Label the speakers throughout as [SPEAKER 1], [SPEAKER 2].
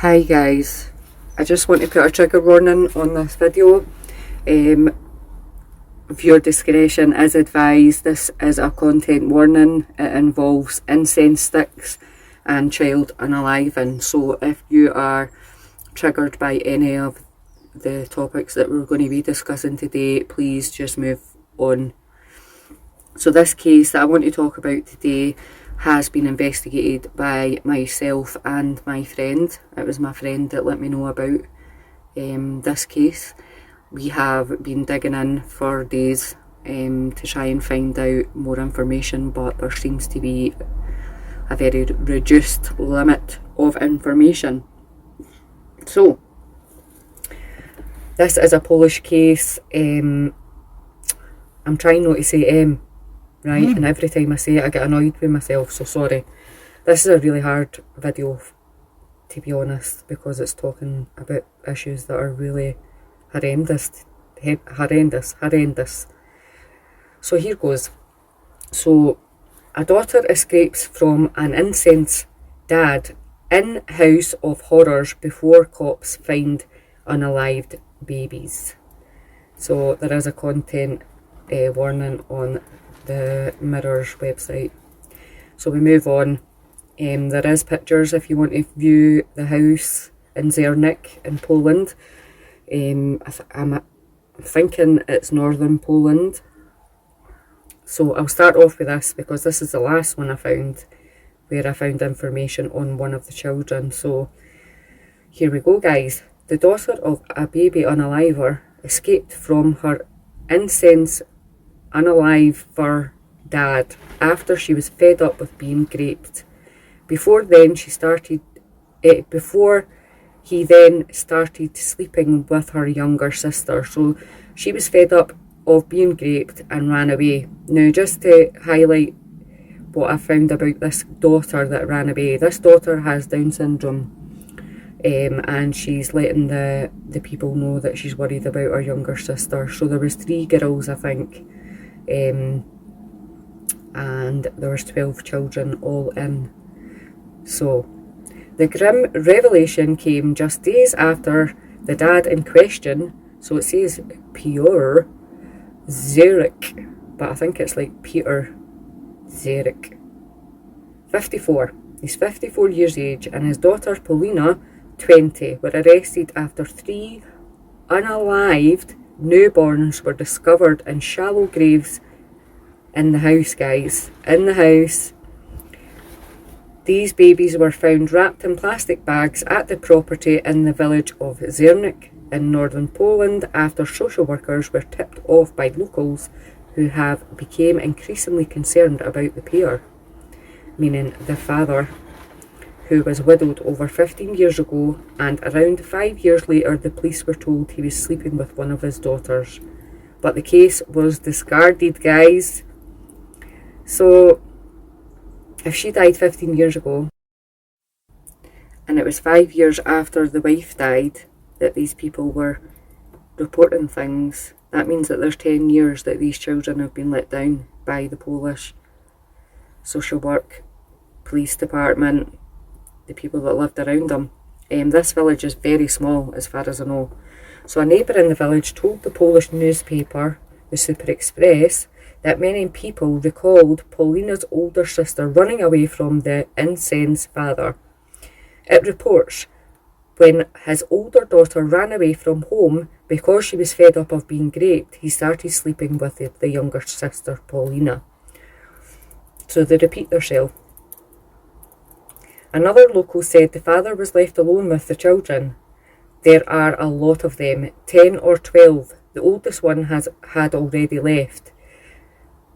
[SPEAKER 1] Hi guys, I just want to put a trigger warning on this video. Viewer discretion is advised. This is a content warning. It involves incense sticks and child unaliving. So if you are triggered by any of the topics that we're going to be discussing today, please just move on. So this case that I want to talk about today has been investigated by myself and my friend. It was my friend that let me know about this case. We have been digging in for days to try and find out more information, but there seems to be a very reduced limit of information. So this is a Polish case. I'm trying not to say right, and every time I say it I get annoyed with myself, so sorry. This is a really hard video, to be honest, because it's talking about issues that are really horrendous. So here goes. So a daughter escapes from an incensed dad in house of horrors before cops find unalived babies. So there is a content warning on the Mirror's website. So we move on. There is pictures if you want to view the house in Czernik in Poland. I'm thinking it's northern Poland. So I'll start off with this because this is the last one I found where I found information on one of the children. So here we go, guys. The daughter of a baby unaliver escaped from her incensed unaliver dad after she was fed up with being raped. Before he then started sleeping with her younger sister. So she was fed up of being raped and ran away. Now, just to highlight what I found about this daughter that ran away. This daughter has Down syndrome, and she's letting the people know that she's worried about her younger sister. So there was 3 girls, I think, and there was 12 children all in. So the grim revelation came just days after the dad in question, so it says Piotr Zerek, but I think it's like Peter Zerek, 54. He's 54 years age, and his daughter Paulina, 20, were arrested after 3 unalived newborns were discovered in shallow graves in the house, guys. In the house. These babies were found wrapped in plastic bags at the property in the village of Czernik in northern Poland after social workers were tipped off by locals who have become increasingly concerned about the pair, meaning the father, who was widowed over 15 years ago, and around 5 years later the police were told he was sleeping with one of his daughters. But the case was discarded, guys. So if she died 15 years ago, and it was 5 years after the wife died that these people were reporting things, that means that there's 10 years that these children have been let down by the Polish social work, police department, the people that lived around them. This village is very small as far as I know. So a neighbour in the village told the Polish newspaper, the Super Express, that many people recalled Paulina's older sister running away from the incensed father. It reports when his older daughter ran away from home because she was fed up of being raped, he started sleeping with the younger sister Paulina. So they repeat themselves. Another local said the father was left alone with the children. There are a lot of them, 10 or 12. The oldest one had already left.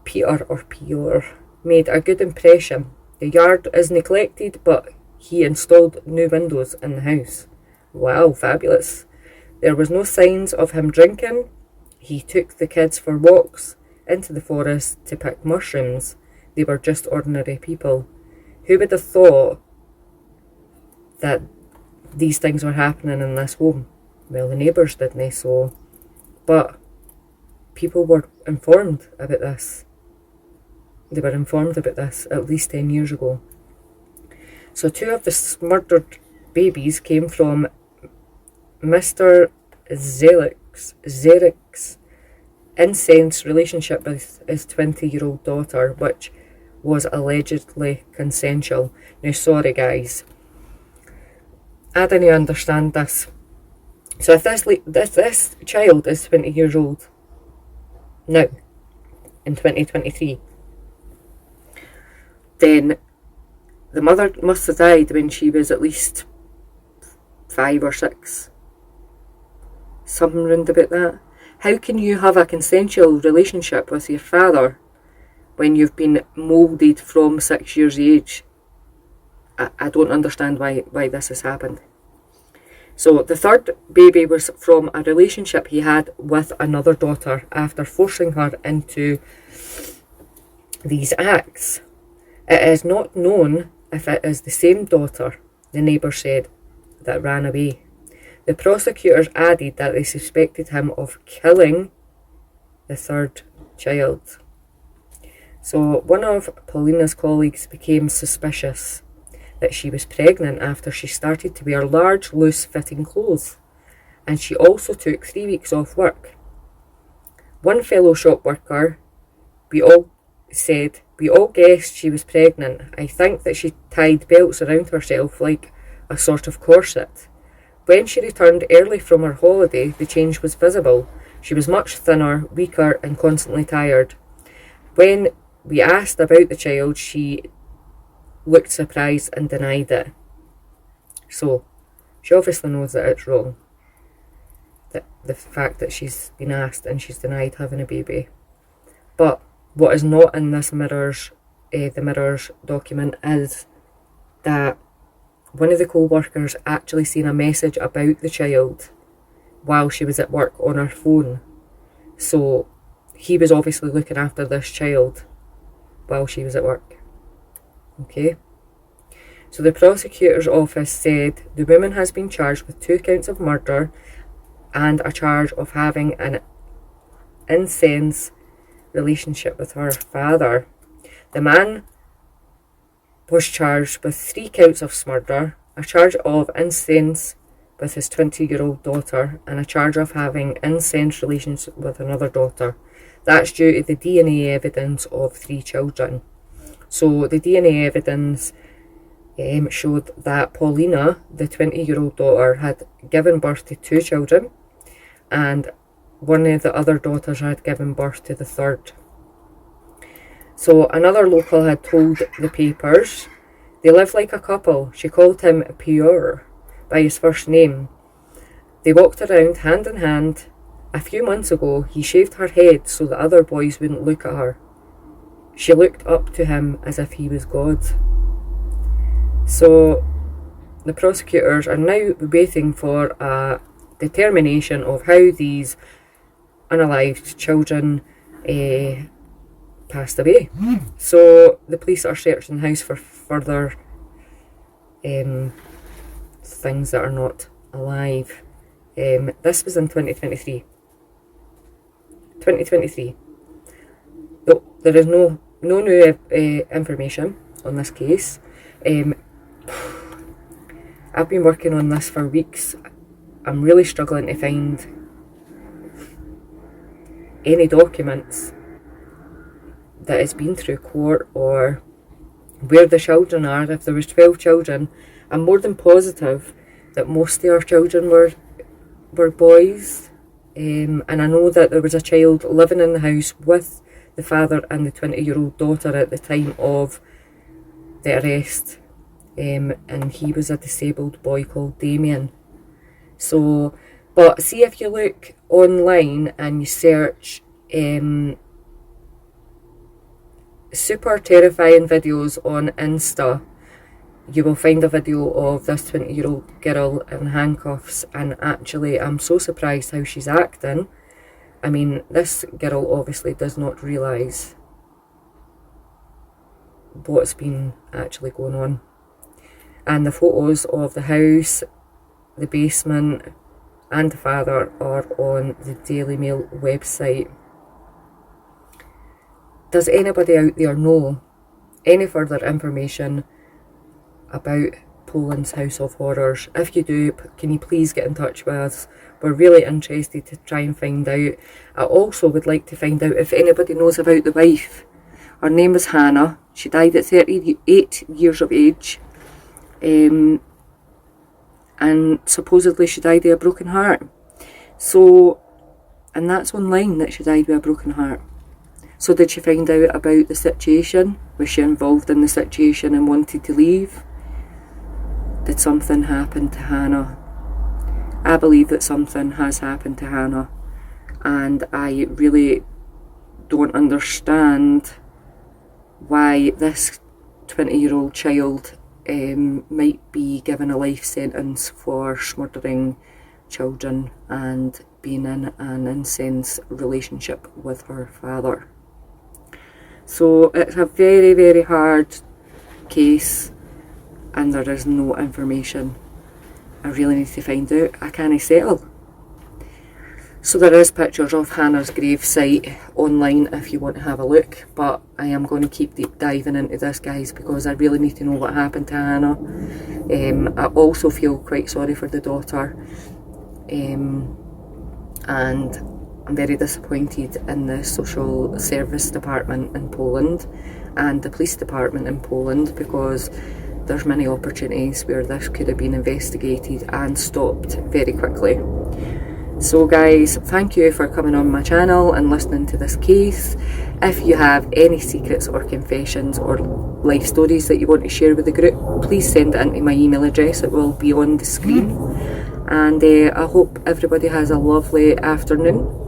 [SPEAKER 1] Piotr made a good impression. The yard is neglected, but he installed new windows in the house. Wow, fabulous. There was no signs of him drinking. He took the kids for walks into the forest to pick mushrooms. They were just ordinary people. Who would have thought that these things were happening in this home? Well, the neighbours didn't, so. But people were informed about this. They were informed about this at least 10 years ago. So 2 of the murdered babies came from Mr. Zerek's incest relationship with his 20-year-old daughter, which was allegedly consensual. Now, sorry guys, I didn't understand this. So if this child is 20 years old now, in 2023, then the mother must have died when she was at least 5 or 6. Something round about that. How can you have a consensual relationship with your father when you've been moulded from 6 years of age? I don't understand why this has happened. So the third baby was from a relationship he had with another daughter after forcing her into these acts. It is not known if it is the same daughter, the neighbour said, that ran away. The prosecutors added that they suspected him of killing the third child. So one of Paulina's colleagues became suspicious that she was pregnant after she started to wear large, loose-fitting clothes, and she also took 3 weeks off work. One fellow shop worker, we all guessed she was pregnant. I think that she tied belts around herself like a sort of corset. When she returned early from her holiday, the change was visible. She was much thinner, weaker, and constantly tired. When we asked about the child, she looked surprised and denied it. So, she obviously knows that it's wrong. That the fact that she's been asked and she's denied having a baby. But what is not in this the Mirror's document is that one of the co-workers actually seen a message about the child while she was at work on her phone. So he was obviously looking after this child while she was at work. Okay. So the prosecutor's office said the woman has been charged with 2 counts of murder and a charge of having an incest relationship with her father. The man was charged with 3 counts of murder, a charge of incest with his 20-year-old daughter, and a charge of having incest relations with another daughter. That's due to the DNA evidence of 3 children. So the DNA evidence showed that Paulina, the 20-year-old daughter, had given birth to 2 children, and one of the other daughters had given birth to the third. So another local had told the papers they lived like a couple. She called him Pierre by his first name. They walked around hand in hand. A few months ago, he shaved her head so the other boys wouldn't look at her. She looked up to him as if he was God. So the prosecutors are now waiting for a determination of how these unalived children passed away. So the police are searching the house for further things that are not alive. This was in 2023. 2023. No, there is no new information on this case. I've been working on this for weeks. I'm really struggling to find any documents that has been through court or where the children are. If there was 12 children, I'm more than positive that most of our children were boys. And I know that there was a child living in the house with the father and the 20-year-old daughter at the time of the arrest. And he was a disabled boy called Damien. So, but see, if you look online and you search super terrifying videos on Insta, you will find a video of this 20-year-old girl in handcuffs, and actually I'm so surprised how she's acting. I mean, this girl obviously does not realise what's been actually going on. And the photos of the house, the basement and the father are on the Daily Mail website. Does anybody out there know any further information about Poland's House of Horrors. If you do, can you please get in touch with us? We're really interested to try and find out. I also would like to find out if anybody knows about the wife. Her name was Hannah. She died at 38 years of age. And supposedly she died of a broken heart. So, and that's online, that she died with a broken heart. So did she find out about the situation? Was she involved in the situation and wanted to leave? Did something happen to Hannah? I believe that something has happened to Hannah, and I really don't understand why this 20-year-old child might be given a life sentence for murdering children and being in an incest relationship with her father. So it's a very, very hard case, and there is no information. I really need to find out. I can't settle. So there is pictures of Hannah's grave site online if you want to have a look, but I am going to keep deep diving into this, guys, because I really need to know what happened to Hannah. I also feel quite sorry for the daughter, and I'm very disappointed in the social service department in Poland and the police department in Poland, because there's many opportunities where this could have been investigated and stopped very quickly. So guys, thank you for coming on my channel and listening to this case. If you have any secrets or confessions or life stories that you want to share with the group, please send it into my email address. It will be on the screen. And I hope everybody has a lovely afternoon.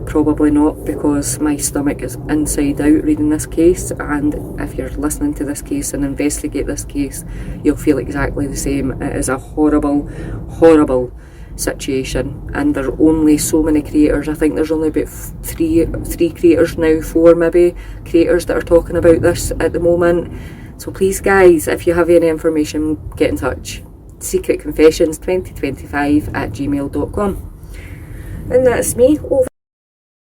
[SPEAKER 1] Probably not, because my stomach is inside out reading this case, and if you're listening to this case and investigate this case, you'll feel exactly the same. It is a horrible, horrible situation, and there are only so many creators. I think there's only about three creators now, 4 maybe creators that are talking about this at the moment. So please guys, if you have any information, get in touch. secretconfessions2025@gmail.com. And that's me over.